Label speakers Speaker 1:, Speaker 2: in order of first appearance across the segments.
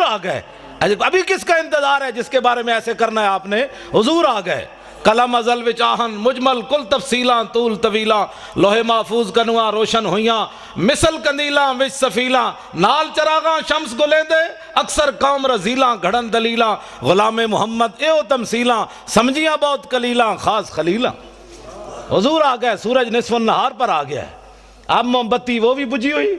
Speaker 1: حضور آ گئے. ابھی کس کا انتظار ہے جس کے بارے میں ایسے کرنا ہے آپ نے؟ حضور آ گئے. کلم ازل وچ آہن مجمل کل تفصیلاں طول طویلاں لوہے محفوظ کنواں روشن ہویاں مثل کندیلاں وچ سفیلاں نال چراغاں شمس گلیندے اکثر قوم رزیلاں گھڑن دلیلاں غلام محمد ایو تمثیلاں سمجھیاں بہت کلیلاں خاص خلیلاں. حضور آ گئے. سورج نصف النہار پر آ گیا ہے. اب موم بتی وہ بھی بجھی ہوئی.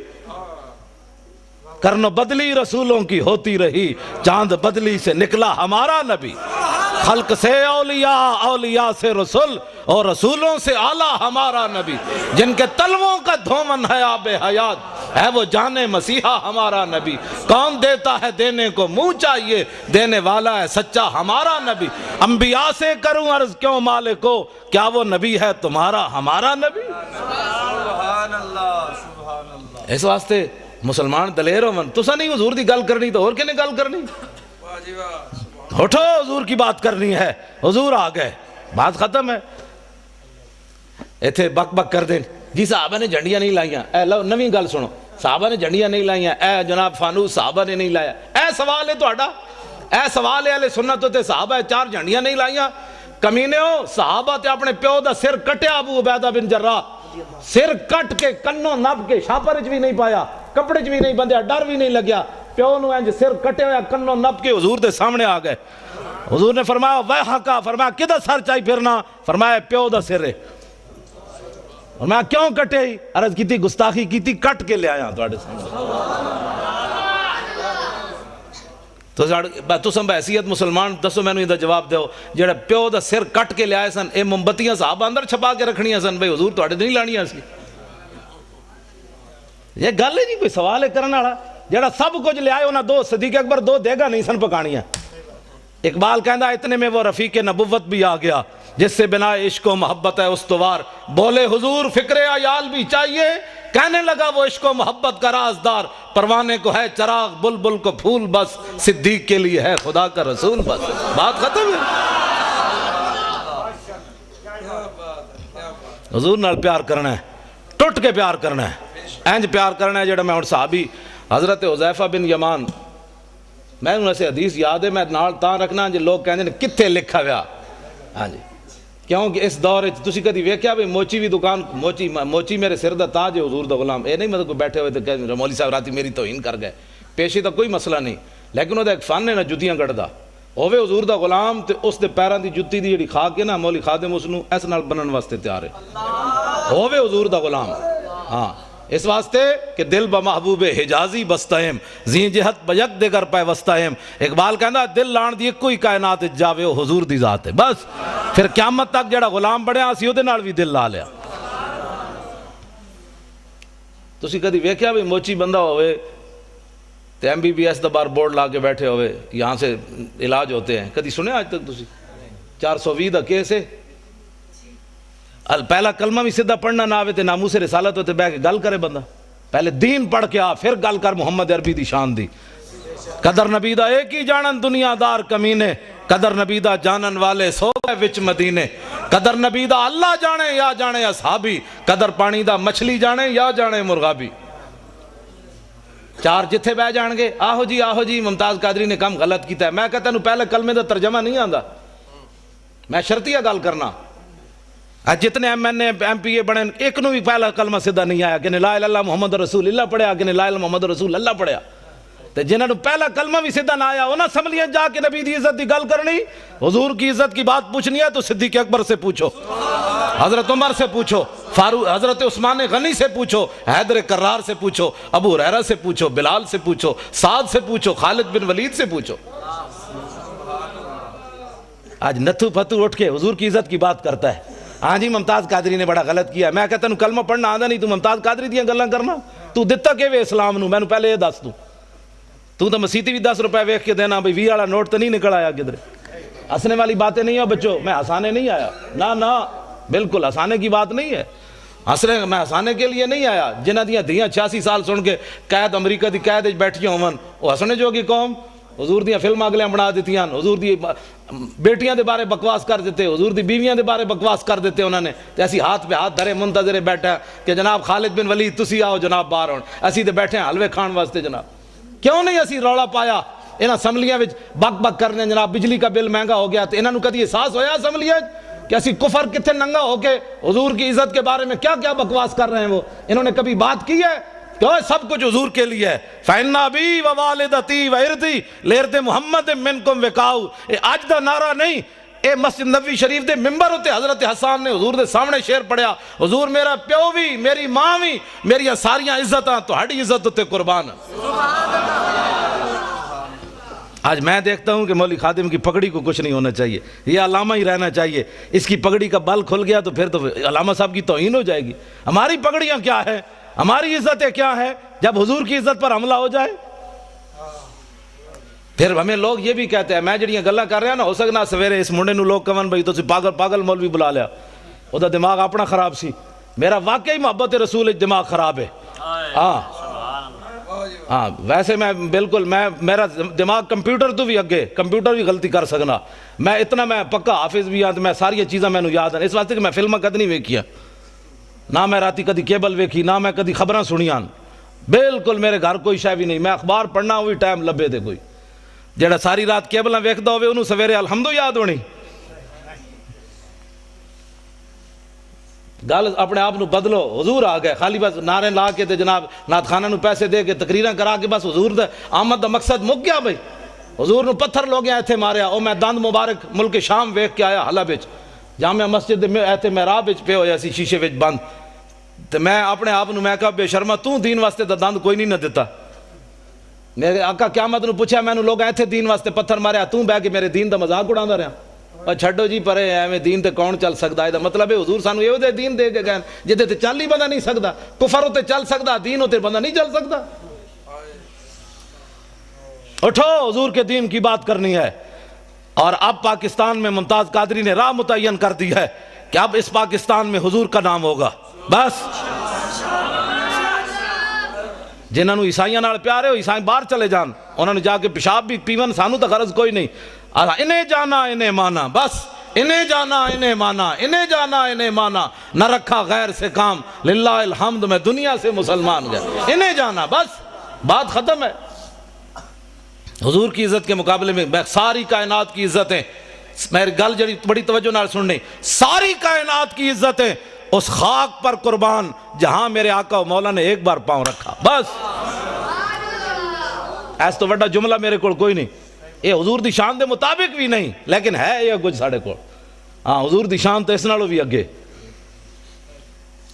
Speaker 1: کرن بدلی رسولوں کی ہوتی رہی چاند بدلی سے نکلا ہمارا نبی. خلق سے اولیاء اولیاء سے رسول اور رسولوں سے اعلیٰ ہمارا نبی. جن کے تلووں کا دھومن ہے آب حیات ہے وہ جانے مسیحا ہمارا نبی. کون دیتا ہے دینے کو منہ چاہیے دینے والا ہے سچا ہمارا نبی. انبیاء سے کروں عرض کیوں مالکو کیا وہ نبی ہے تمہارا ہمارا نبی.
Speaker 2: سبحان اللہ سبحان اللہ.
Speaker 1: اس واسطے مسلمان دلیر ہو من تسا نہیں حضور دی گل کرنی تو اور کنے گل کرنی.
Speaker 2: واہ جی واہ.
Speaker 1: اٹھو حضور کی بات کرنی ہے. حضور آ گئے. بات ختم ہے. ایتھے بک بک کر دیں جی صحابہ نے جھنڈیاں نہیں لائیاں. اے لو نویں گل سنو. صحابہ نے جھنڈیاں نہیں لائیاں. اے جناب فانوس صحابہ نے نہیں لایا. اے سوال ہے تہاڈا. اے سوال ہے اہل سنت تے صحابہ 4 جھنڈیاں نہیں لائیاں. کمینے ہو صحابہ تے اپنے پیو دا سر کٹیا ابو عبیدہ بن جراح. سر کٹ کے کنوں نب کے شاپر چ بھی نہیں پایا کپڑے چ بھی نہیں بندیا ڈر بھی نہیں لگیا. پیو نو انج سر کٹے ہویا کنوں نب کے حضور دے سامنے آ گئے. حضور نے فرمایا ویحکا. فرمایا کدھر سر چاہی پھرنا؟ فرمایا پیو دا سر ہے. فرمایا کیوں کٹے ہی؟ عرض کیتی گستاخی کیتی کٹ کے لے آیا تواڈے سامنے. تو سم بحیثیت مسلمان دسو مینوں دا جواب دیو جڑا پیو دا سر کٹ کے لے آئے سن اے موم بتیاں صحابہ اندر چھپا کے رکھنیاں سن بھئی حضور تواڈے نہیں لانیاں سی. یہ گل ہے نہیں کوئی سوال ہے کرنے والا. جڑا سب کچھ لے آئے انہاں 2 صدیق اکبر 2 دیگا نہیں سن پکانیاں. اقبال کہندا اتنے میں وہ رفیق نبوت بھی آ گیا جس سے بنا عشق و محبت ہے استوار. بولے حضور فکر عیال بھی چاہیے کہنے لگا وہ عشق و محبت کا رازدار. پروانے کو ہے چراغ بلبل کو پھول بس صدیق کے لیے ہے خدا کا رسول بس. بات ختم ہے. حضور نال پیار کرنا ہے ٹوٹ کے پیار کرنا ہے. اینج پیار کرنا ہے جڑا میں اور صحابی حضرت حذیفہ بن یمان میں انہوں سے حدیث یاد ہے میں نال تاں رکھنا جو لوگ کہندے نے کتھے لکھا ہوا. ہاں جی کیونکہ اس دور تسی کدی ویکھیا بھی موچی بھی دکان موچی میرے سر دا تاج ہے حضور دا غلام. اے نہیں مطلب کوئی بیٹھے ہوئے تو کہ مولوی صاحب راتی میری توہین کر گئے. پیشے دا کوئی مسئلہ نہیں لیکن وہ ایک فن ہے نا جتیاں کٹدا ہوے حضور دا غلام تے اس دے پیراں دی جُتی دی جڑی کھا کے نا مولوی خادم اس نو اس نال بنن واسطے تیار ہے ہوے حضور دا غلام. ہاں اس واسطے کہ دل بمحبوب حجازی بستہم زین جہت بیک دیگر پہ وستہم. اقبال کہندا دل لان دی کوئی کائنات جاوے او حضور دی ذات ہے. بس پھر قیامت تک جڑا غلام بنیا اسی او دے نال بھی دل لا لیا. تسی کدی ویکھیا بھی موچی بندہ ہوئے تے MBBS دا بار بورڈ لا کے بیٹھے ہوئے یہاں سے علاج ہوتے ہیں کدی سنے آج تک تسی 420 دا کیس ہے. پہلا کلمہ بھی سیدھا پڑھنا نہ آوے تے ناموس رسالت ہوتے بہ کے گل کرے بندہ. پہلے دین پڑھ کے آ پھر گل کر محمد عربی دی شان دی. قدر نبی دا ایک ہی جانن دنیا دار کمینے قدر نبی دا جانن والے سو گئے وچ مدینے. قدر نبی دا اللہ جانے یا جانے اصحابی قدر پانی دا مچھلی جانے یا جانے مرغابی. 4 جتھے بہ جان گے آہو جی ممتاز قادری نے کم غلط کیتا ہے. میں کہتا ہوں پہلے کلمے دا ترجمہ نہیں آندا. میں شرطیہ گل کرنا جتنے MNA MPA بنے ایک نو بھی پہلا کلمہ سیدھا نہیں آیا کہ لا الہ الا اللہ محمد رسول اللہ پڑھیا کہ لا الہ الا محمد رسول اللہ پڑھیا. تے جنہاں نو پہلا کلمہ بھی سیدھا نہ آیا انہاں سمجھیے جا کے نبی دی عزت دی گل کرنی حضور کی عزت کی بات پوچھنی ہے تو صدیق اکبر سے پوچھو حضرت عمر سے پوچھو فاروق حضرت عثمان غنی سے پوچھو حیدر کرار سے پوچھو ابو ہریرہ سے پوچھو بلال سے پوچھو سعد سے پوچھو خالد بن ولید سے پوچھو. آج نتھو پھتو اٹھ کے حضور کی عزت کی بات کرتا ہے. ہاں جی ممتاز قادری نے بڑا غلط کیا. میں کہتا ہوں کلمہ پڑھنا آندا نہیں تو ممتاز قادری دیاں گلاں کرنا. تو دتا کہ وے اسلام نو مینوں پہلے یہ دس تو مسیتی بھی 10 روپے ویکھ کے دینا بھئی 20 والا نوٹ تو نہیں نکل آیا کدھر. ہنسنے والی باتیں نہیں ہو بچوں. میں ہنسانے نہیں آیا نہ بالکل ہنسانے کی بات نہیں ہے. میں ہنسانے کے لیے نہیں آیا. جنہاں دیاں دھیاں 86 سال سن کے قید امریکہ دی قید وچ بیٹھیاں ہون وہ ہنسنے جوگی قوم. حضور دیاں فلماں اگلیاں بنا دیتیاں حضور دی بیٹیاں دے بارے بکواس کر دیتے حضور دی بیویاں دے بارے بکواس کر دیتے انہوں نے. تے اسی ہاتھ پہ ہاتھ دھرے منتظر بیٹھا کہ جناب خالد بن ولید تسی آؤ جناب باہر ہون. اسی تے بیٹھے ہیں حلوے کھان واسطے جناب. کیوں نہیں اسی رولا پایا انہاں اسمبلیاں وچ بک بک کرنے جناب بجلی کا بل مہنگا ہو گیا تو انہاں نو کدی احساس ہویا اسمبلیاں کہ اسی کفر کتنے ننگا ہو کے حضور کی عزت کے بارے میں کیا کیا بکواس کر رہے ہیں وہ انہوں نے کبھی بات کی ہے کہ سب کچھ حضور کے لیے ہے فَإِنَّ أَبِي وَوَالِدَتِي وَإِرْضِي لِإِرْضِ مُحَمَّدٍ مِّنْكُمْ وِقَاؤُ اے آج دا نعرہ نہیں اے مسجد نبوی شریف دے ممبر ہوتے حضرت حسان نے حضور دے سامنے شعر پڑھیا حضور میرا پیو بھی میری ماں بھی میری ساریاں عزتاں تہاڈی عزت تے قربان آج میں دیکھتا ہوں کہ مولوی خادم کی پگڑی کو کچھ نہیں ہونا چاہیے یہ علامہ ہی رہنا چاہیے اس کی پگڑی کا بل کھل گیا تو پھر تو علامہ صاحب کی توہین ہو جائے گی ہماری پگڑیاں کیا ہے ہماری عزتیں کیا ہے جب حضور کی عزت پر حملہ ہو جائے پھر ہمیں لوگ یہ بھی کہتے ہیں میں جڑیاں گلاں کر رہا ہوں نا ہو سکنا سویرے اس منڈے نو لوگ کہن بھائی تو پاگل مولوی بلا لیا وہ دا دماغ اپنا خراب سی میرا واقعی محبت رسول دماغ خراب ہے ہاں ویسے میں بالکل میرا دماغ کمپیوٹر تو بھی اگے کمپیوٹر بھی غلطی کر سکنا میں اتنا میں پکا حافظ بھی ہاں میں ساری چیزاں میں یاد ہیں اس واسطے کہ میں فلماں کد نہیں ویکھیا نہ میں راتی کدی کیبل ویکھی نہ میں کدی خبراں سنیاں بالکل میرے گھر کوئی شے بھی نہیں میں اخبار پڑھنا ہوئی ٹائم لبے دے کوئی جڑا ساری رات کیبلاں ویکھدا ہوے انہوں سویرے الحمد یاد ہونی گل اپنے آپ نو بدلو حضور آ گئے خالی بس نعرے لا کے تے جناب نعت خانہ نو پیسے دے کے تقریراں کرا کے بس حضور دا آمد دا مقصد مک گیا بھائی حضور نو پتھر لوگ ایتھے ماریا او میں دند مبارک ملک شام ویکھ کے آیا حلب وچ جامع مسجد دے ایتھے محراب وچ پے ہویا سی شیشے وچ بند تے میں اپنے آپ نو میں کہا بے شرما تو دین واسطے دا دند کوئی نہیں نہ دیتا میرے آقا قیامت نو پوچھا میں نو لوگ ایتھے دین واسطے پتھر ماریا تو بہ کے میرے دین دا مذاق اڑاندا رہیا اور چھڈو جی پرے ایویں دین تے کون چل سکدا ہے مطلب ہے حضور سانو ایو دے دین دے کے گئے جدے تے چل ہی بندہ نہیں سکدا کفر تے چل سکدا دین تے بندہ نہیں چل سکدا اٹھو حضور کے دین کی بات کرنی ہے اور اب پاکستان میں ممتاز قادری نے راہ متعین کر دی ہے کہ اب اس پاکستان میں حضور کا نام ہوگا بس جنہاں نو عیسائیاں نال پیار ہے وہ عیسائی باہر چلے جان انہوں نے جا کے پیشاب بھی پیون سانو تو غرض کوئی نہیں انہیں جانا انہیں مانا بس انہیں جانا انہیں مانا انہیں جانا انہیں مانا نہ رکھا غیر سے کام للہ الحمد میں دنیا سے مسلمان گیا انہیں جانا بس بات ختم ہے حضور کی عزت کے مقابلے میں ساری کائنات کی عزتیں میری گل جڑی بڑی توجہ نال سننی ساری کائنات کی عزتیں اس خاک پر قربان جہاں میرے آقا و مولا نے ایک بار پاؤں رکھا بس ایس تو بڑا جملہ میرے کوئی نہیں یہ حضور دی شان دے مطابق بھی نہیں لیکن ہے یہ کچھ ساڑھے کو ہاں حضور دی شان تو اس نالوں بھی اگے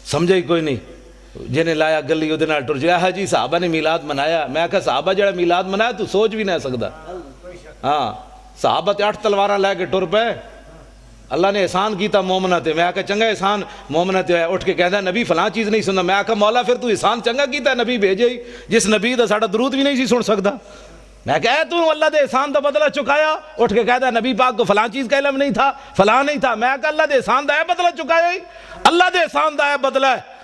Speaker 1: سمجھے ہی کوئی نہیں جنہیں لایا گلی وہ ٹر جایا ہے جی صحابہ نے میلاد منایا میں کہا صحابہ جڑا میلاد منایا تو سوچ بھی نہیں سکتا ہاں صحابہ تے 8 تلواراں لے کے ٹر پے اللہ نے احسان کیتا مومنہ تے میں کہا چنگا احسان مومنہ تے اٹھ کے کہتا ہے نبی فلاں چیز نہیں سننا میں کہا مولا پھر تو احسان چنگا کیتا ہے نبی بھیجے ہی جس نبی دا ساڑا درود بھی نہیں سی سن سکتا میں کہا تو اللہ دے احسان دا بدلہ چکایا اٹھ کے کہتا ہے نبی پاک کو فلاں چیز کا علم نہیں تھا فلاں نہیں تھا میں کہا اللہ دے احسان دا ہے بدلہ چکایا ہی اللہ دے احسان دا ہے بدلہ ہے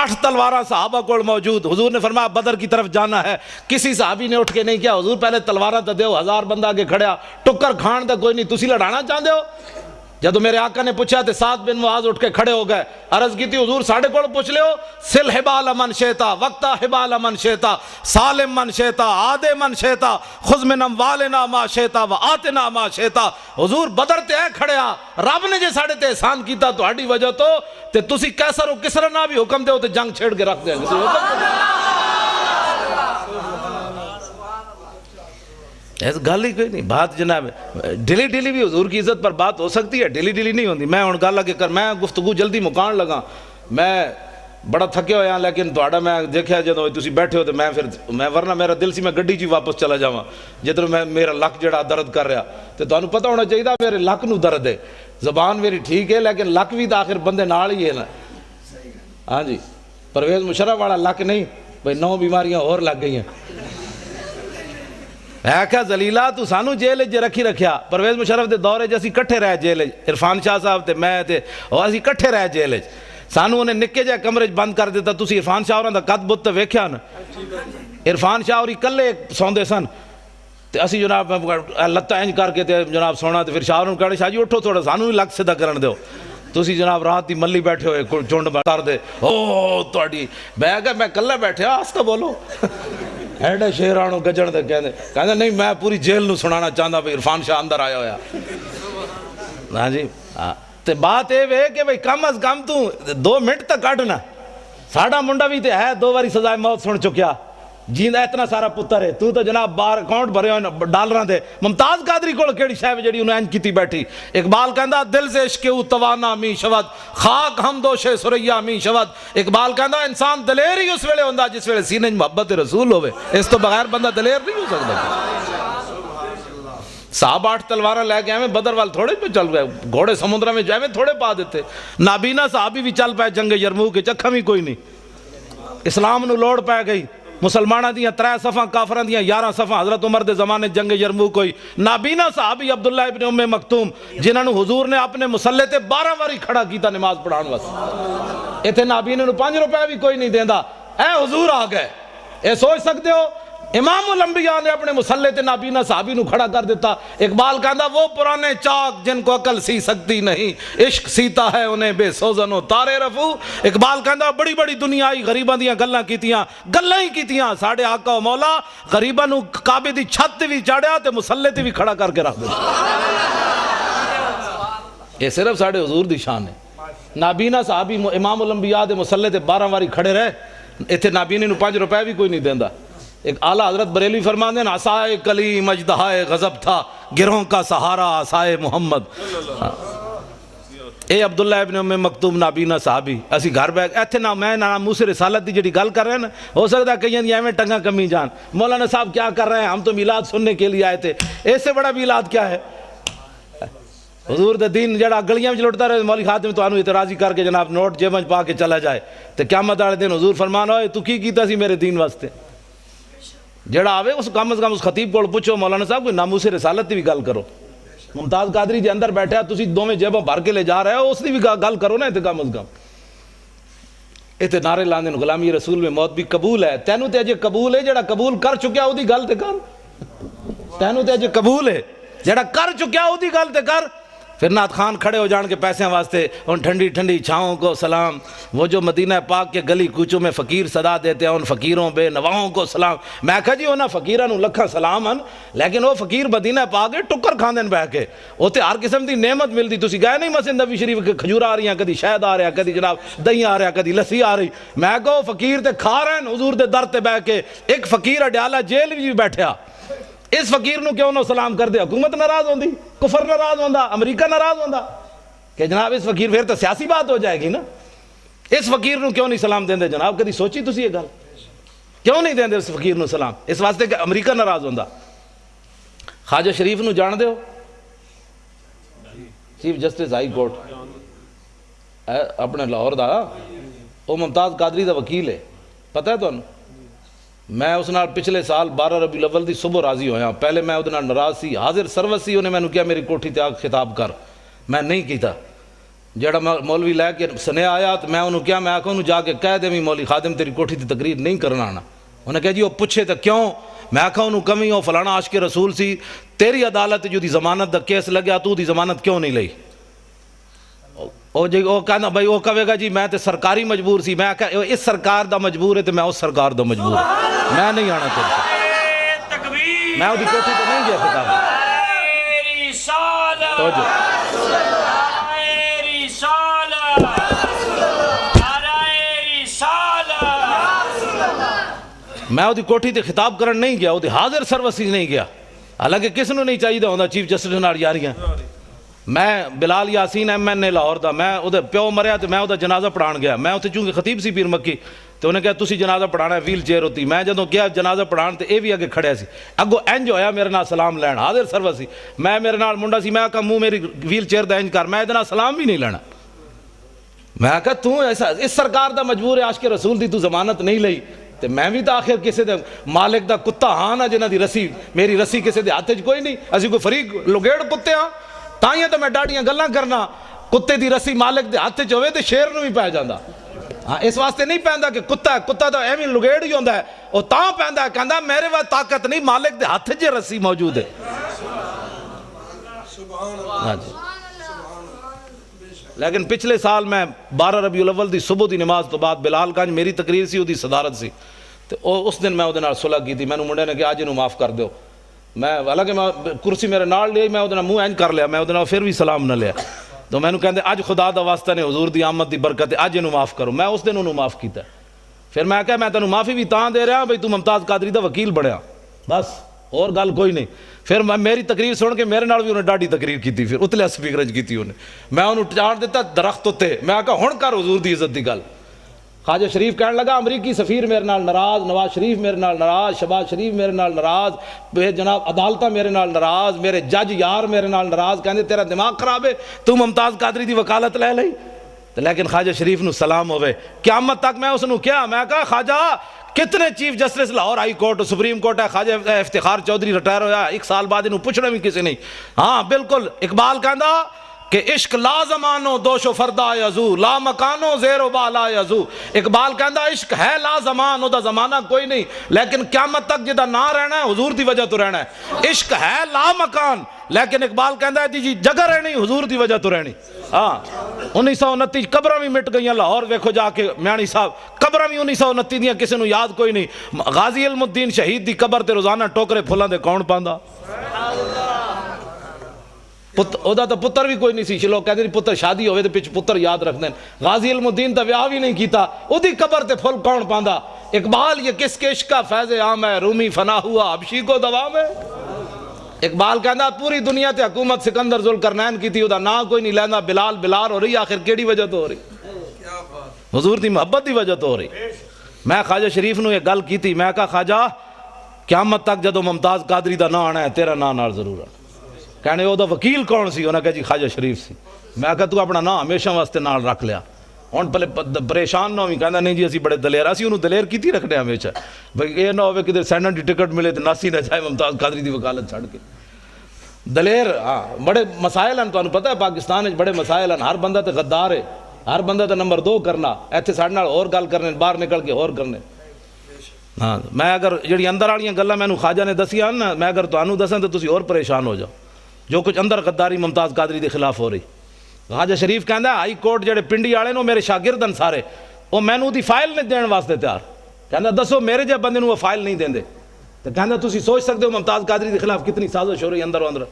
Speaker 1: 8 تلواراں صحابہ کو موجود حضور نے فرمایا بدر کی طرف جانا ہے کسی صحابی نے اٹھ کے نہیں کیا حضور پہلے تلواراں تے دیو 1000 بندہ آگے کھڑیا ٹکر کھان دا کوئی نہیں تسی لڑانا چاہتے ہو جدو میرے آقا نے پوچھا تے سعد بن معاذ اٹھ کے کھڑے ہو گئے عرض کی تھی حضور ساڑھے کوڑ پوچھ لے ہو سل حبال من شیطا وقتا حبال من شیطا سالم من شیطا آدے من شیطا خذ من اموالنا ما شیطا و آتنا ما شیطا حضور بدر تے ہے کھڑیا رب نے جے ساڑھے تے احسان کیتا تو ہڈی وجہ تو تے تسی کیسر و کسر نہ بھی حکم دے ہو تے جنگ چھیڑ کے رکھ دیں ایسا گل ہی کوئی نہیں بات جناب ڈیلی ڈیلی بھی حضور کی عزت پر بات ہو سکتی ہے ڈیلی ڈیلی نہیں ہوتی میں گل لگے کر میں گفتگو جلدی مکان لگا میں بڑا تھکے ہویا لیکن تھوڑا میں دیکھا جدو تسی بیٹھے ہو تو میں ورنہ میرا دل سی میں گڈی چی واپس چلا جاواں جدھر میں میرا لک جڑا درد کر رہا تو تانوں پتہ ہونا چاہیے میرے لک نو درد ہے زبان میری ٹھیک ہے لیکن لک بھی تو آخر بندے نال ہی ہے نا ہاں جی پرویز مشرف والا لک نہیں بھائی 9 بیماریاں اور لگ گئی ہیں میں کہا زلیلہ تو سانو جیل جے رکھی رکھیا پرویز مشرف دے دورے جے اسی کٹھے رہ جیل عرفان شاہ صاحب تے میں تے اور اسی کٹھے رہ جیل سانو انہیں نکے جے کمرے بند کر دیتا تسی عرفان شاہ اور قد بت ویکھیا نا عرفان شاہ اور کلے سوندے سن تے اسی جناب لتا انج کر کے تے جناب سونا تے پھر شاہ اور کہنے شاہ جی اٹھو تھوڑا سانو بھی لگ سیدھا کرن دیو تسی جناب رات دی ملی بیٹھے ہوئے چونڈ کر دے او تہاڈی میں کہا میں کلے بیٹھے آستہ بولو ایڈے شیرانو گجن دے کہندے نہیں میں پوری جیل نو سنانا چاہتا بھئی عرفان شاہ اندر آیا ہویا. ہاں جی تے بات اے وے کہ بھئی کم از کم تو 2 منٹ تک کڈنا. ساڈا منڈا بھی تے ہے 2 باری سزائے موت سن چکیا جیندا اتنا سارا پتر ہے. تو جناب بار اکاؤنٹ بھرے ہوئے ڈالراں دے. ممتاز قادری کول کیڑی شے جڑی انہاں انج کیتی بیٹھی. اقبال کہندا دل سے عشق او توانا می شود خاک ہم دوش سریا می شود. اقبال کہندا انسان دلیر ہی اس ویلے ہوندا جس ویلے سینے محبت رسول ہوے. اس تو بغیر بندہ دلیر نہیں ہو سکتا. صاحب 8 تلواراں لے کے ایویں بدر وال تھوڑے پہ چل گئے. گھوڑے سمندر میں ایویں تھوڑے پا دیتے. نابینا صحابی بھی چل پائے جنگ یرموک کے چکھا بھی کوئی نہیں. اسلام نو لوڑ پہ گئی. مسلمانہ دیاں 3 صفاں کافران دیاں 11 صفاں. حضرت عمر دے زمانے جنگ یرموک ہوئی. نابینا صحابی عبداللہ ابن ام مکتوم جنہاں نو حضور نے اپنے مسلح تے 12 واری کھڑا کیتا نماز پڑھان واسطے. ایتھے نابینے نو 5 روپے بھی کوئی نہیں دیندا. اے حضور آ گئے. اے سوچ سکتے ہو امام الانبیاء نے اپنے مسلح تے نابینا صحابی نو کھڑا کر دیتا. اقبال کہندا وہ پرانے چاک جن کو عقل سی سکتی نہیں عشق سیتا ہے انہیں بے سوزن و تارے رفو. اقبال کہندا بڑی بڑی دنیا آئی غریباں دیاں گلاں کیتیاں ہی کیتیاں. ساڈے آقا و مولا غریباں نو کعبے دی چھت تے وی چاڑیا تے مسلح تے وی کھڑا کر کے رکھ دتا. یہ صرف ساڈے حضور دی شان ہے. نابینا صحابی امام الانبیاء دے مسلح تے 12 واری کھڑے رہے. ایتھے نابینے نو 5 روپے بھی کوئی نہیں دیندا. ایک اعلیٰ حضرت بریلوی فرماتے ہیں عصائے کلیم اژدہائے غضب تھا گروہوں کا سہارا عصائے محمد. اے عبداللہ ابن ام مکتوم نابینا صحابی اسی گھر بیٹھ ایتھے نہ میں نہ موسیٰ رسالت دی جڑی گل کر رہے ہیں نا ہو سکتا ہے کہیں دی ایویں ٹنگا کمی جان. مولانا صاحب کیا کر رہے ہیں ہم تو میلاد سننے کے لیے آئے تھے. اس سے بڑا میلاد کیا ہے. حضور دے دین جڑا گلیاں میں لٹتا رہے مولوی خادم تو انہوں اعتراضی کر کے جناب نوٹ جیب میں پا کے چلا جائے تو قیامت والے دن حضور فرمانا ہوئے تو کی کیتا سی میرے دین واسطے. جڑا آوے اس کم از کم اس خطیب کو پوچھو مولانا صاحب کوئی ناموس رسالت دی بھی گل کرو. ممتاز قادری جی اندر بیٹھے ہیں تسی دوویں جیباں بھر کے لے جا رہے ہو اس دی بھی گل کرو نا. تے کم از کم ایتھے نعرے لاندے نے غلامی رسول میں موت بھی قبول ہے. تینوں تے اجے قبول ہے جڑا قبول کر چکیا او دی گل تے کر. تینوں تے اجے قبول ہے جڑا کر چکیا او دی گل تے کر. پھر نعت خان کھڑے ہو جان کے پیسے واسطے ان ٹھنڈی ٹھنڈی چھاؤں کو سلام. وہ جو مدینہ پاک کے گلی کوچوں میں فقیر صدا دیتے ہیں ان فقیروں بے نواؤں کو سلام. میں کہا جی انہاں فقیراں نو لکھاں سلام ہیں لیکن وہ فقیر مدینہ پاک کے ٹکر کھاندے بہ کے اوتے ہر قسم دی نعمت ملدی. تسی گئے نہیں مسجد نبوی شریف کے کھجور آ رہی ہیں کدی شہد آ رہا کدی جناب دہی آ رہا کدی لسی آ رہی. میں کہو فقیر تے کھا رہے ہیں حضور دے در تے بہ کے. ایک فقیر اڈیالہ جیل بھی بیٹھیا اس فقیر نو کیوں نہ سلام کر دے. حکومت ناراض ہوندی کفر ناراض ہوندا امریکہ ناراض ہوندا کہ جناب اس فقیر پھر تو سیاسی بات ہو جائے گی نا. اس فقیر نو کیوں نہیں سلام دیندے جناب. کدی سوچی تسی یہ گل کیوں نہیں دیندے اس فقیر نو سلام اس واسطے کہ امریکہ ناراض ہوندا. خواجہ شریف نو جان دے ہو چیف جسٹس ہائی کورٹ اپنے لاہور دا وہ ممتاز قادری دا وکیل ہے. پتہ ہے تانوں میں اس نال پچھلے سال 12 ربیع الاول دی صبح راضی ہویا. پہلے میں ادھے نال ناراض سی. حاضر سروس سی انہیں میں نے کیا میری کوٹھی تے آ خطاب کر. میں نہیں کیتا. جڑا مولوی لے کے سنے آیا تو میں انہوں کیا میں آکھا انہوں جا کے کہہ دے مولوی خادم تیری کوٹھی تے تقریر نہیں کرنا آنا. انہیں کہا جی وہ پوچھے تو کیوں. میں آکھا انہوں کمی ہو فلانا عاشق رسول سی تیری عدالت جو دی ضمانت دا کیس لگیا تو دی ضمانت کیوں نہیں لئی. وہ کہنا بھائی وہ کہے گا جی میں تے سرکاری مجبور سی. میں کہا اس سرکار دا مجبور ہے تو میں اس سرکار دا مجبور ہے. میں نہیں آنا چاہتا. میں وہ دی کوٹھی تو نہیں گیا خطاب. میں وہ دی کوٹھی تے خطاب کرن نہیں گیا. وہ دی حاضر سروسی نہیں گیا. حالانکہ کس نو نہیں چاہیے ہوندا چیف جسٹس نال یاریاں. میں بلال یاسین ایم این اے لاہور دا میں وہ پیو مریا تو میں وہ جنازہ پڑھان گیا. میں اتنے چونکہ خطیب سی پیر مکی تو انہیں کہا تسی جنازہ پڑھانا ہے ویل چیئر ہوتی. میں جدوں گیا جنازہ پڑھان تو یہ بھی اگے کھڑیا سی. اگو انج ہویا میرے نال سلام لین حاضر سروس سی. میں میرے نال منڈا سی. میں کہا منہ میری ویل چیئر دا انج کر. میں ادھر سلام بھی نہیں لینا. میں کہا تو ایسا اس سرکار دا مجبور ہے عاشق رسول دی تو ضمانت نہیں لئی. تو میں بھی تو آخر کسی دے مالک دا کتا ہاں نا جنہ دی رسی میری رسی کسی دے ہاتھ کوئی نہیں. اسی کوئی فریق لگیڑ کتے ہاں تائیں تو میں ڈاڑیاں گلاں کرنا. کتے دی رسی مالک دے ہاتھ ہوئے تو شیر نو بھی پہ جاندہ. ہاں اس واسطے نہیں پہندا کہ کتا ہے. کتا تو ایویں لگیڑ ہی ہوندا ہے. وہ تاں پہندا ہے کہندا میرے واسطے طاقت نہیں مالک دے ہاتھ جے رسی موجود ہے. ہاں جی. لیکن پچھلے سال میں 12 ربیع الاول دی صبح دی نماز تو بعد بلال گنج میری تقریر سی وہ دی صدارت سی تو اس دن میں وہ صلح کی تھی. مینوں منڈے نے کہ اج انہوں معاف کر دیو. میں حالانکہ میں کرسی میرے نال لی, میں وہ منہ اینج کر لیا, میں وہ پھر بھی سلام نہ لیا. تو مینوں کہندے اج خدا دا واسطہ نے حضور دی آمد دی برکت ہے, اج انہوں معاف کرو. میں اس دن انہوں معاف کیتا. پھر میں کہا میں تینوں معافی بھی تاں دے رہا بھئی تو ممتاز قادری دا وکیل بنیا, بس اور گل کوئی نہیں. پھر میری تقریر سن کے میرے نال بھی انہیں ڈاڈی تقریر کی تھی, پھر اتلے سپیکر کی تھی انہیں. میں انہوں چاڑ دیتا درخت ہوتے, میں کہا ہن کر حضور دی عزت دی گل. خواجہ شریف کہنے لگا امریکی سفیر میرے نال ناراض, نواز شریف میرے نال ناراض, شہباز شریف میرے نال ناراض, جناب عدالتہ میرے نال ناراض, میرے جج یار میرے نال ناراض, کہندے تیرا دماغ خراب ہے, تو ممتاز قادری دی وکالت لے لئی. لیکن خواجہ شریف نو سلام ہوئے. قیامت تک میں اس نو کیا, میں کہا خواجہ کتنے chief justice Lahore high court supreme court ہے, خواجہ افتخار چودھری ریٹائر ہویا, ایک سال بعد انہوں پوچھنا بھی کسی نہیں. ہاں بالکل اقبال کہندا کہ عشق لا زمانو دوش و فردا یزو, لا مکانو زیر و بالا یزو. اقبال کہندا عشق ہے لا زمان, دا زمانہ کوئی نہیں, لیکن قیامت تک جدا نہ رہنا ہے حضور دی وجہ تو رہنا ہے. عشق ہے لا مکان, لیکن اقبال کہندا ہے جی جگہ رہنی حضور دی وجہ تو رہنی. ہاں 1929 قبراں بھی مٹ گئیاں لاہور, ویکھو جا کے میانی صاحب قبراں بھی 1929 دیاں کسی نو یاد کوئی نہیں. غازی علم الدین شہید دی قبر تے روزانہ ٹوکرے پھلاں دے کون پاندا؟ اودا تو پتر بھی کوئی نہیں سی. لوگ کہتے ہیں پتر شادی ہوئے تو پچھ پتر یاد رکھ دیں. غازی علم الدین تا ویاہ بھی نہیں کیتا, او دی قبر تے پھل کون پاندا؟ اقبال یہ کس کے عشق کا فیض عام ہے, رومی فنا ہوا حبشی کو دوام ہے. اقبال کہندا پوری دنیا تے حکومت سکندر ذوالقرنین کی تھی, او دا نا کوئی نہیں لیندا, بلال بلال ہو رہی, آخر کیڑی وجہ تو ہو رہی؟ حضور دی محبت دی وجہ تو ہو رہی. میں خواجہ شریف نو یہ گل کی تھی, میں کہا خواجہ قیامت تک جدو ممتاز قادری دا نا آنا ہے تیرا نا نال ضرور آنا. کہنے او دا وکیل کون سی؟ انہوں نے کہا جی خواجہ شریف سی. میں کہا تو اپنا نا ہمیشہ واسطے نال رکھ لیا. ہن پہلے پریشان نہ ہوئی, کہندا نہیں جی اسی بڑے دلیر, اسی انہوں دلیر کیتی رکھنے ہمیشہ, بھئی یہ نہ ہوئے کدھر سینٹ دی ٹکٹ ملے تو ناسی نہ جائے ممتاز قادری دی وکالت چھڑ کے. دلیر ہاں بڑے مسائل ہیں, تمہیں پتہ ہے پاکستان وچ بڑے مسائل ہیں. ہر بندہ تے غدار ہے, ہر بندہ تے نمبر 2 کرنا, ایتھے ساڈے نال اور گل کرنے, باہر نکل کے اور کرنے. ہاں میں اگر جڑی اندر والیاں گلاں مینوں خواجہ نے دسیاں نا, میں اگر تانوں دساں تو تسی اور پریشان ہو جاؤ. جو کچھ اندر غداری ممتاز قادری دے خلاف ہو رہی. خواجہ شریف کہندا ہائی کورٹ جڑے پنڈی والے نو میرے شاگرد ہیں سارے, وہ مینوں دی فائل نہیں دین واسطے تیار. کہندا دسو میرے جے بندے نو وہ فائل نہیں دیندے. تو کہندا تسی سوچ سکتے ہو ممتاز قادری دے خلاف کتنی سازش ہو رہی اندر و اندر.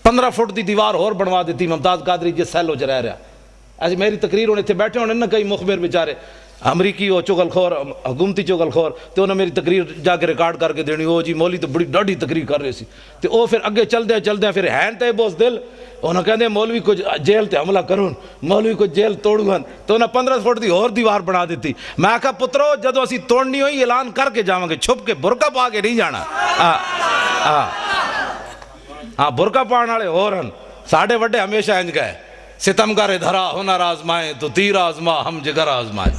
Speaker 1: 15 فٹ دی دیوار اور بنوا دیتی ممتاز قادری جس سیل وچ رہ رہا. ایسی میری تقریر ہونے تھے بیٹھے ہونے نا کئی مخبر بیچارے امریکی ہو چغل خور, حکومتی چغل خور, تو انہوں نے میری تقریر جا کے ریکارڈ کر کے دینی, او جی مولی تو بڑی ڈاڑی تقریر کر رہے سی. تو او پھر اگے چل دیں پھر ہین تے بوس دل, انہوں کہتے ہیں مولوی کو جیل تے حملہ کرون, مولوی کو جیل توڑون, تو انہوں 15 فٹ دی اور دیوار بنا دیتی. میں کہا پترو جدو اسی توڑنی ہوئی اعلان کر کے جاواں گے, چھپ کے برقع پا کے نہیں جانا. ہاں برقع پاؤن والے اور ہیں, ساڑھے وڈے ہمیشہ انج گئے, ستمگر دھرا ہنر آزمائے تو تیر آزما ہم جگر آزمائے.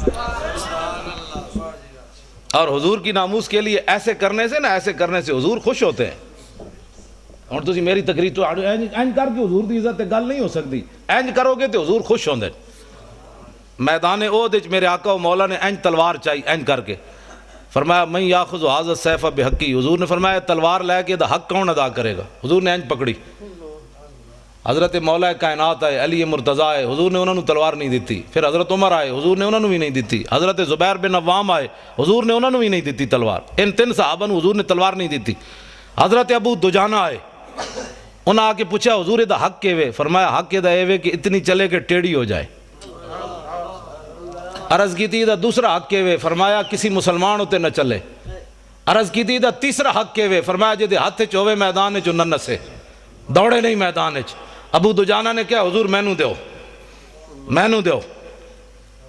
Speaker 1: اور حضور کی ناموس کے لیے ایسے کرنے سے نا, ایسے کرنے سے حضور خوش ہوتے ہیں. اور تسی میری تقریر تو اینج کر کے حضور دی عزت گل نہیں ہو سکتی, اینج کرو گے تو حضور خوش ہوندے. میدان احد وچ میرے آقا و مولا نے اینج تلوار چاہی, اینج کر کے فرمایا من یاخذ ھذا السیف بحقی. حضور نے فرمایا تلوار لے کے دا حق کون ادا کرے گا؟ حضور نے اینج پکڑی. حضرت مولا کائنات آئے, علی مرتضیٰ آئے, حضور نے انہوں نے تلوار نہیں دیتی. پھر حضرت عمر آئے, حضور نے انہوں نے بھی نہیں دیتی. حضرت زبیر بن عوام آئے, حضور نے انہوں نے بھی نہیں دیتی تلوار. ان 3 صحابہ نے حضور نے تلوار نہیں دیتی. حضرت ابو دجانہ آئے, انہوں نے آ کے پوچھا حضور دا حق کے وے؟ فرمایا حق دا اے وے کہ اتنی چلے کہ ٹیڑھی ہو جائے. عرض کی تھی دا دوسرا حق کے وے؟ فرمایا کسی مسلمان ہوتے نہ چلے. عرض کی تھی دا تیسرا حق کے وے؟ فرمایا جدے ہاتھ چوے میدان چ نہ نسے, دوڑے نہیں میدان چ. ابو دجانہ نے کہا حضور مینوں دیو, مینوں دیو.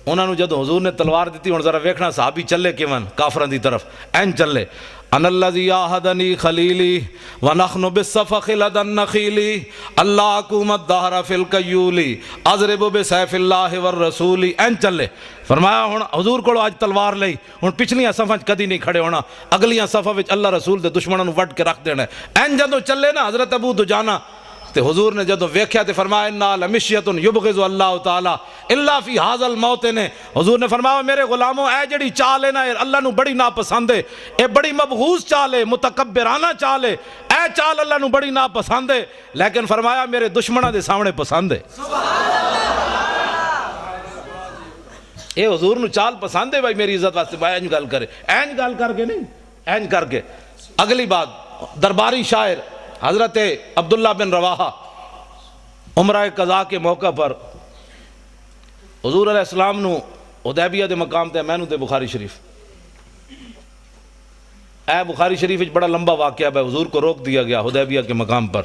Speaker 1: انہوں نے جدو حضور نے تلوار دیتی, ہن ذرا ویکھنا صحابی چلے کیون کافراں دی طرف, این چلے. ان الذی عاہدنی خلیلی ونحن بالصفخ لدى النخیل اللہ حکومت دہر فی القیول اضرب بسیف اللہ والرسول. این چلے. فرمایا ہن حضور کو آج تلوار لئی, ہن پچھلیاں صفاں کدی نہیں کھڑے ہونا, اگلیاں صفاں وچ اللہ رسول دے دشمناں نوں وڈ کے رکھ دینا. این جدو چلے نا حضرت ابو دجانہ, تے حضور نے جدو ویکھیا تے فرمایا انا لمشیۃ یبغض اللہ تعالی الا فی ھذا الموطن. حضور نے فرمایا میرے غلاموں اے جڑی چال ہے نا اللہ نو بڑی ناپسند ہے, اے بڑی مبغوض چال ہے, متکبرانہ چال ہے, اے چال اللہ نو بڑی ناپسند ہے, لیکن فرمایا میرے دشمناں دے سامنے پسند ہے. یہ حضور نو چال پسند ہے بھائی میری عزت واسطے بھائی اینج گل کرے، اینج گل کر کے نہیں، اینج کر کے۔ اگلی بات، درباری شاعر حضرت عبداللہ بن رواحہ عمرہ قضاء کے موقع پر حضور علیہ السلام نو حدیبیہ دے مقام تے میں نو تے بخاری شریف، اے بخاری شریف وچ بڑا لمبا واقعہ ہے، حضور کو روک دیا گیا حدیبیہ کے مقام پر،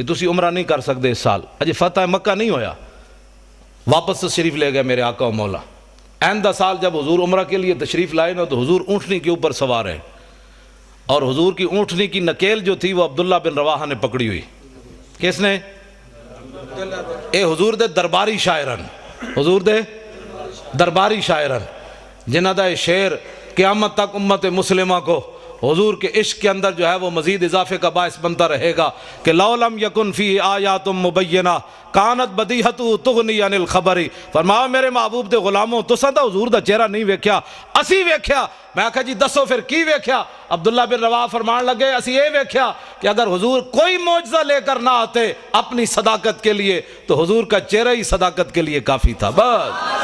Speaker 1: تسی عمرہ نہیں کر سکتے اس سال، اجے فتح مکہ نہیں ہویا، واپس تشریف لے گئے میرے آقا و مولا۔ آئندہ سال جب حضور عمرہ کے لیے تشریف لائے نا تو حضور اونٹنی کے اوپر سوار ہیں، اور حضور کی اونٹنی کی نکیل جو تھی وہ عبداللہ بن رواحہ نے پکڑی ہوئی۔ کس نے؟ اے حضور دے درباری شاعرن، حضور دے درباری شاعرن، جنہ دا یہ شعر قیامت تک امت مسلمہ کو حضور کے عشق کے اندر جو ہے وہ مزید اضافے کا باعث بنتا رہے گا کہ لَوْ لَمْ يَكُنْ فِيهِ آیَاتٌ مُبَيِّنَةٌ کانت بدیہتُ تغنی عن الخبری۔ فرمایا میرے محبوب دے غلاموں تساں دا حضور دا چہرہ نہیں ویکھیا، اسی ویکھیا۔ میں کہا جی دسو پھر کی ویکھیا؟ عبداللہ بن رواحہ فرمان لگے اسی یہ ویکھیا کہ اگر حضور کوئی معجزہ لے کر نہ آتے اپنی صداقت کے لیے تو حضور کا چہرہ ہی صداقت کے لیے کافی تھا۔ بس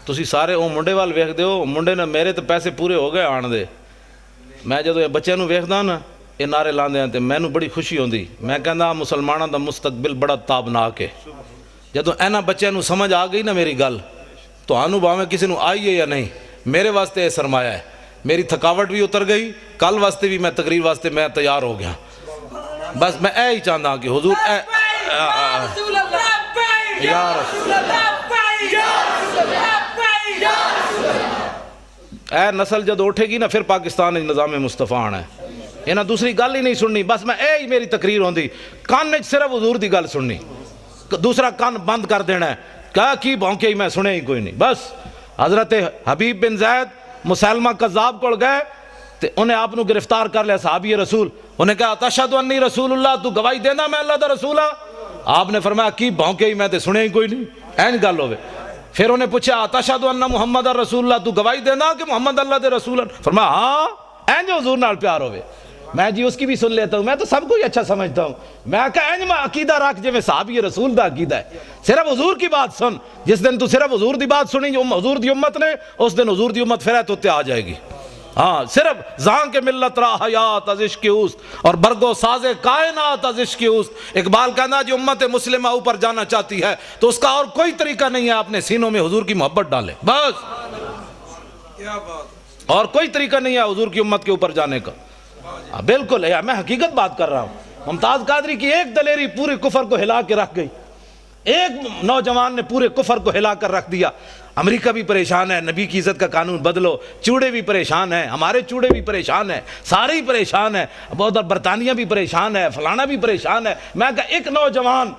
Speaker 1: تسی سارے وہ منڈے وال ویکھ دے ہو، منڈے نے میرے تو پیسے پورے ہو گئے آن دے، میں جدو یہ بچے نو ویکھدا نا یہ نعرے لاندے ہیں تے میں نو بڑی خوشی ہوندی، میں کہندا مسلماناں دا مستقبل بڑا تابناک ہے۔ جدو اینا بچے نو سمجھ آ گئی نا میری گل تو آنو باویں کسی نو آئی ہے یا نہیں، میرے واسطے یہ سرمایہ ہے، میری تھکاوٹ بھی اتر گئی، کل واسطے بھی میں تقریر واسطے میں تیار ہو گیا۔ بس میں اے ہی چاہتا کہ حضور اے یا رسول اے نسل جد اٹھے گی نا پھر پاکستان نظام مصطفیٰ آنا ہے، یہ نہ دوسری گل ہی نہیں سننی، بس میں اے ہی میری تقریر ہوندی، کان نے صرف حضور دی گل سننی، دوسرا کان بند کر دینا ہے، کہا کی بھونکے ہی میں سنے ہی کوئی نہیں۔ بس حضرت حبیب بن زید مسلمہ قذاب کو گئے تے انہیں آپ نو گرفتار کر لیا صحابی رسول، انہیں کہا تشہد انی رسول اللہ، تو گواہی دینا میں اللہ دا رسول ہاں؟ آپ نے فرمایا کی بھونکے ہی میں تے سنے ہی کوئی نہیں، این گل ہوئے۔ پھر انہیں پوچھا تشہد ان محمد رسول اللہ، تو گواہی دینا کہ محمد اللہ دے رسول ہیں؟ فرمایا ہاں، این جو حضور نال پیار ہوئے۔ میں جی اس کی بھی سن لیتا ہوں، میں تو سب کو ہی اچھا سمجھتا ہوں، میں کہا این میں عقیدہ رکھ جو میں صحابی رسول دا عقیدہ ہے، صرف حضور کی بات سن، جس دن تو صرف حضور دی بات سنی جو حضور دی امت نے، اس دن حضور دی امت پھر تو تے آ جائے گی۔ ہاں صرف زان کے ملت را حیات از عشق اوست اور برگو ساز کائنات از عشق اوست۔ اقبال کہنا جو امت مسلمہ اوپر جانا چاہتی ہے تو اس کا اور کوئی طریقہ نہیں ہے اپنے سینوں میں حضور کی محبت ڈالے، بس اور کوئی طریقہ نہیں ہے حضور کی امت کے اوپر جانے کا۔ بالکل ہے، میں حقیقت بات کر رہا ہوں۔ ممتاز قادری کی ایک دلیری پورے کفر کو ہلا کے رکھ گئی، ایک نوجوان نے پورے کفر کو ہلا کر رکھ دیا۔ امریکہ بھی پریشان ہے، نبی کی عزت کا قانون بدلو، چوڑے بھی پریشان ہیں، ہمارے چوڑے بھی پریشان ہیں، سارے ہی پریشان ہیں، ادھر برطانیہ بھی پریشان ہے، فلانا بھی پریشان ہے۔ میں کہا ایک نوجوان